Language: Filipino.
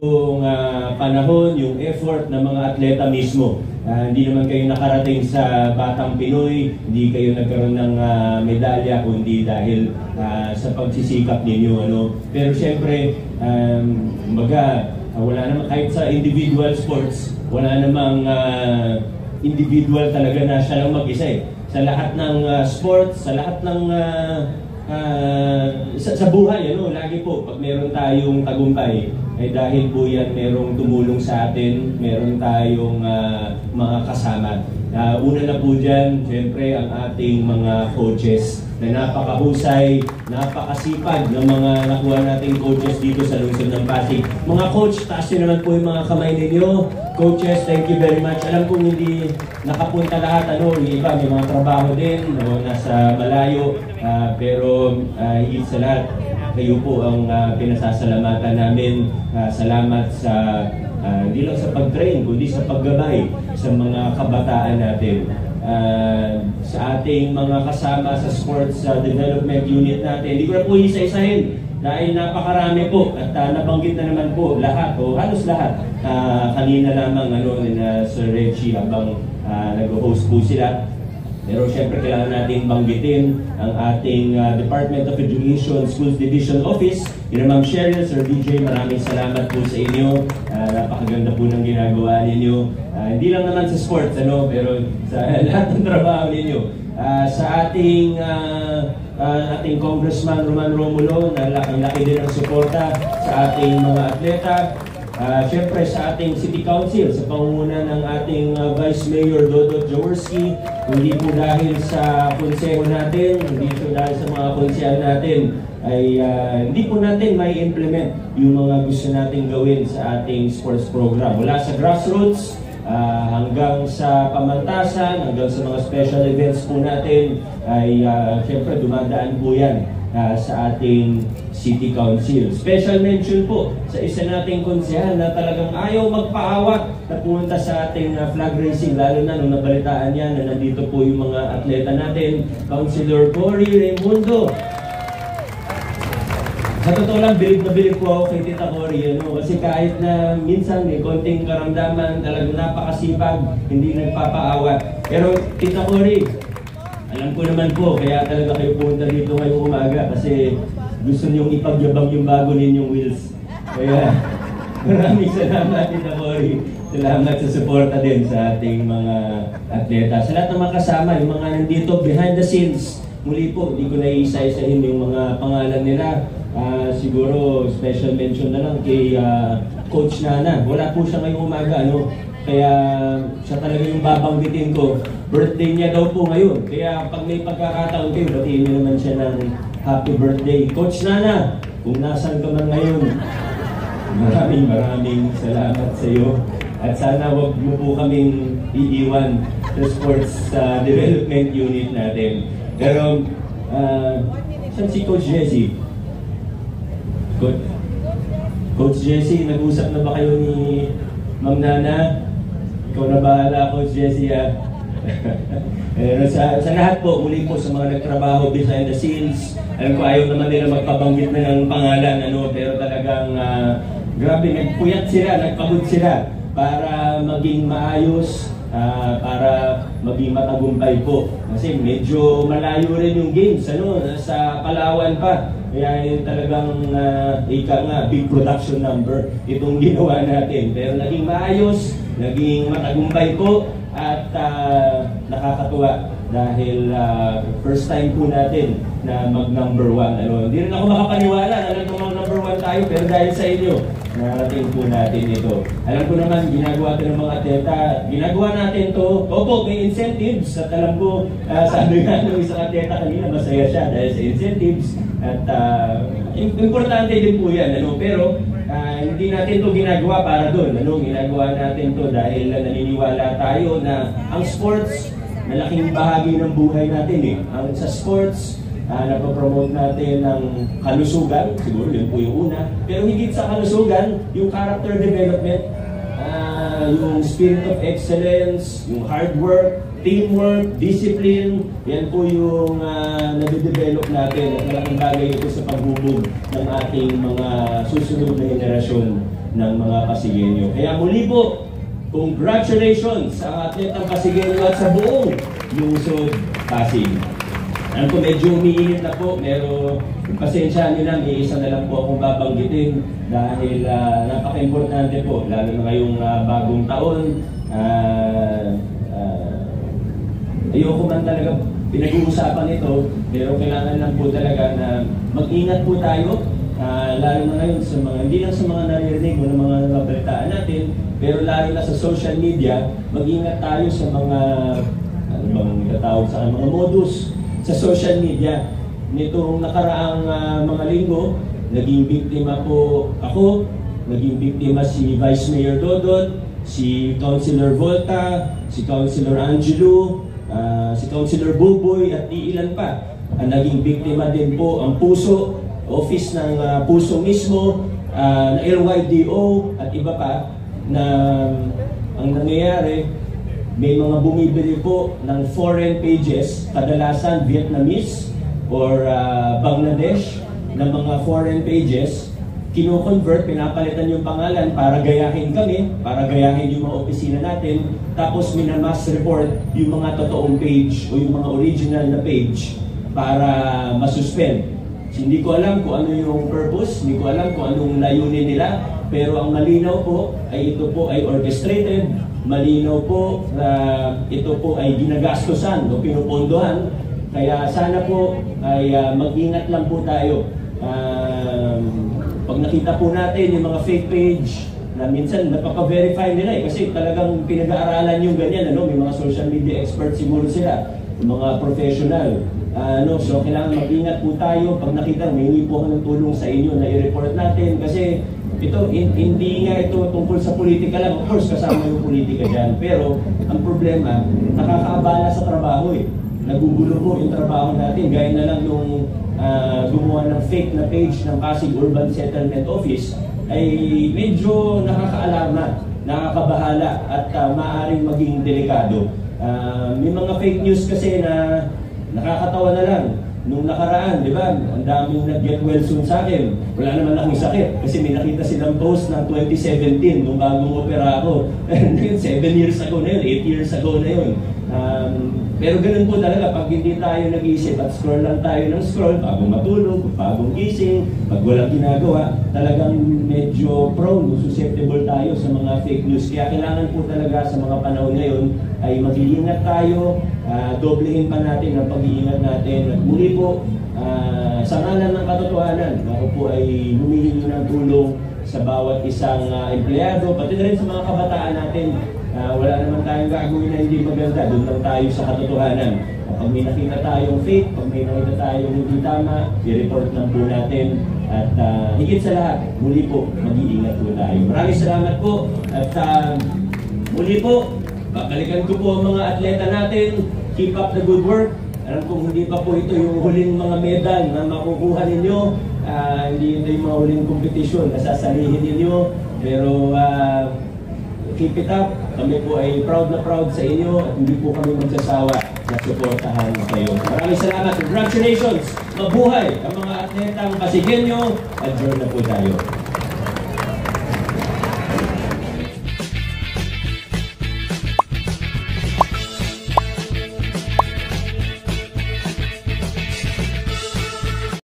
Yung panahon, yung effort ng mga atleta mismo. Hindi naman kayo nakarating sa Batang Pinoy, hindi kayo nagkaroon ng medalya, kundi dahil sa pagsisikap ninyo. Pero siyempre, wala naman, kahit sa individual sports, wala namang individual talaga na siya lang mag-isa. Sa lahat ng sports, sa lahat ng sa buhay, lagi po, pag meron tayong tagumpay, ay dahil po yan merong tumulong sa atin, meron tayong mga kasama. Una na po dyan, siyempre, ang ating mga coaches na napakahusay, napakasipag ng mga nakuha nating coaches dito sa lungsod ng Pasig. Mga coach, taas nyo naman po yung mga kamay ninyo. Coaches, thank you very much. Alam kong hindi nakapunta lahat, yung iba may mga trabaho din, nasa malayo, pero higit sa lahat, kayo po ang pinasasalamatan namin. Salamat sa hindi lang sa pag-train, kundi sa paggabay sa mga kabataan natin. Sa ating mga kasama sa sports development unit natin, hindi ko na po isa-isahin dahil napakarami po at nabanggit na naman po lahat o halos lahat. Kanina lamang ni Sir Reggie habang nag-host po sila. Pero siyempre kailangan natin banggitin ang ating Department of Education Schools Division Office. Yun Ma'am Cheryl, Sir DJ, maraming salamat po sa inyo. Napakaganda po ng ginagawa ninyo. Hindi lang naman sa sports, pero sa lahat ng trabaho ninyo. Sa ating Congressman Roman Romulo, ang laki din ang suporta sa ating mga atleta. Siyempre sa ating City Council, sa pangunguna ng ating Vice Mayor Dodot Jaworski, hindi po dahil sa konseho natin, hindi po dahil sa mga konsehal natin, ay hindi po natin may implement yung mga gusto natin gawin sa ating sports program. Mula sa grassroots, hanggang sa pamantasan, hanggang sa mga special events po natin, ay siyempre dumadaan po yan sa ating City Council. Special mention po sa isa nating konsehal na talagang ayaw magpaawat na pumunta sa ating flag racing, lalo na nung nabalitaan niya na nandito po yung mga atleta natin, Councilor Cory Raimundo. Sa totoo lang, bilib na bilib po ako kay Tita Cory, kasi kahit na minsan may konting karamdaman, talagang napakasipag, hindi nagpapaawat. Pero Tita Cory, alam ko naman po, kaya talaga kayo pumunta dito ngayong umaga kasi gusto niyong ipagyabang yung bago ninyong wheels. Kaya maraming salamat, Tita Cory. Salamat sa suporta din sa ating mga atleta. Sa lahat ng mga kasama, yung mga nandito behind the scenes, muli po, hindi ko na isa-isahin yung mga pangalan nila. Siguro special mention na lang kay Coach Nana. Wala po siya ngayong umaga, kaya siya talaga yung babanggitin ko. Birthday niya daw po ngayon. Kaya pag may pagkakataon kayo, batiin niyo naman siya ng happy birthday. Coach Nana, kung nasan ka man ngayon, maraming salamat sa iyo. At sana wag mo po kaming iiwan sa sports development unit natin. Pero, saan si Coach Jessie? Coach Jessie, nag-usap na ba kayo ni Ma'am Nana? Ikaw na bahala, Coach Jessie, sa lahat po, muli po sa mga nagtrabaho behind the scenes, alam ko ayaw naman nila magpabanggit na ng pangalan, pero talagang grabe, nagpuyat sila, nagpagod sila para maging maayos, para maging matagumpay po. Kasi medyo malayo rin yung games, sa Palawan pa. Kaya yun talagang big production number itong ginawa natin. Pero naging maayos, naging matagumpay po, at nakakatuwa dahil first time po natin na mag number 1. Hindi rin ako makapaniwala na mag number 1 tayo, pero dahil sa inyo, narating po natin ito. Alam ko naman, ginagawa ito ng mga atleta. Ginagawa natin ito. Opo, may incentives. At alam ko, sabi nga ng isang atleta kanina, masaya siya dahil sa incentives. At importante din po yan. Pero hindi natin ito ginagawa para doon. Ginagawa natin ito dahil naniniwala tayo na ang sports, malaking bahagi ng buhay natin. Sa sports, napopromote natin ng kalusugan, siguro yun po yung una. Pero higit sa kalusugan, yung character development, yung spirit of excellence, yung hard work, teamwork, discipline, yan po yung nade-develop natin at malaking bagay ito sa paghubog ng ating mga susunod na henerasyon ng mga Pasigueño. Kaya muli po, congratulations sa atletang Pasigueño at sa buong lungsod Pasig. Alam ko medyo umiinit na po, pero pasensya nila, may isa na lang po akong babanggitin dahil napaka-importante po, lalo na ngayong bagong taon. Ayoko man talaga pinag-uusapan ito, pero kailangan lang po talaga na mag-ingat po tayo, lalo na ngayon sa mga, hindi lang sa mga naririnig o ng mga nabalitaan natin, pero lalo na sa social media, mag-ingat tayo sa mga, ano bang itatawag sa mga modus sa social media. Nitong nakaraang mga linggo, naging biktima po ako, naging biktima si Vice Mayor Dodot, si Councilor Volta, si Councilor Angelo, si Councilor Buboy at ilan pa. Naging biktima din po ang Puso, office ng Puso mismo, ng LYDO at iba pa, na ang nangyayari, may mga bumibili po ng foreign pages, kadalasan Vietnamese or Bangladesh, na mga foreign pages, kino-convert, pinapalitan yung pangalan para gayahin kami, para gayahin yung mga opisina natin, tapos minamass report yung mga totoong page o yung mga original na page para masuspend. Hindi ko alam kung ano yung purpose, hindi ko alam kung anong layunin nila, pero ang malinaw po ay ito po ay orchestrated, malinaw po na ito po ay ginagastosan o pinupondohan, kaya sana po ay mag-ingat lang po tayo. Pag nakita po natin yung mga fake page na minsan napapa-verify nila kasi talagang pinag-aaralan yung ganyan, may mga social media experts siguro sila, yung mga professional. So kailangan mag-ingat po tayo pag nakita may po ng tulong sa inyo na i-report natin kasi ito, hindi nga ito tungkol sa politika lang. Of course, kasama yung politika dyan. Pero ang problema, nakakaabala sa trabaho Nagugulo po yung trabaho natin. Gaya na lang yung gumawa ng fake na page ng Pasig Urban Settlement Office ay medyo nakaka-alarma, nakakabahala at maaaring maging delikado. May mga fake news kasi na nakakatawa na lang. Nung nakaraan, di ba, ang daming nag-get well soon sa akin. Wala naman akong sakit kasi may nakita silang post ng 2017 nung bagong opera ako. 7 years ago na yun, 8 years ago na yun. Pero ganun po talaga, pag hindi tayo nag-iisip at scroll lang tayo ng scroll, bagong matulog, bagong gising, pag walang ginagawa, talagang medyo prone, susceptible tayo sa mga fake news. Kaya kailangan po talaga sa mga panahon ngayon ay mag-iingat tayo, doblehin pa natin ang pag-iingat natin. At muli po, sa ngalan ng katotohanan, ako po ay humihingi ng tulong sa bawat isang empleyado, pati na rin sa mga kabataan natin. Wala naman tayong gagawin na hindi maganda, doon lang tayo sa katotohanan. Pag may nakita tayong fake, pag may nakita tayong hindi tama, i-report lang po natin. At higit sa lahat, muli po, mag-iingat po tayo. Maraming salamat po. At muli po, babalikan ko po ang mga atleta natin. Keep up the good work. Alam kong hindi pa po ito yung huling mga medal na makukuha ninyo. Hindi ito yung mga huling kompetisyon na sasalihin ninyo. Pero keep it up. Kami po ay proud na proud sa inyo at hindi po kami magsasawa na suportahan kayo. Maraming salamat. Congratulations! Mabuhay ang mga atletang Pasigueño. Adjourn na po tayo.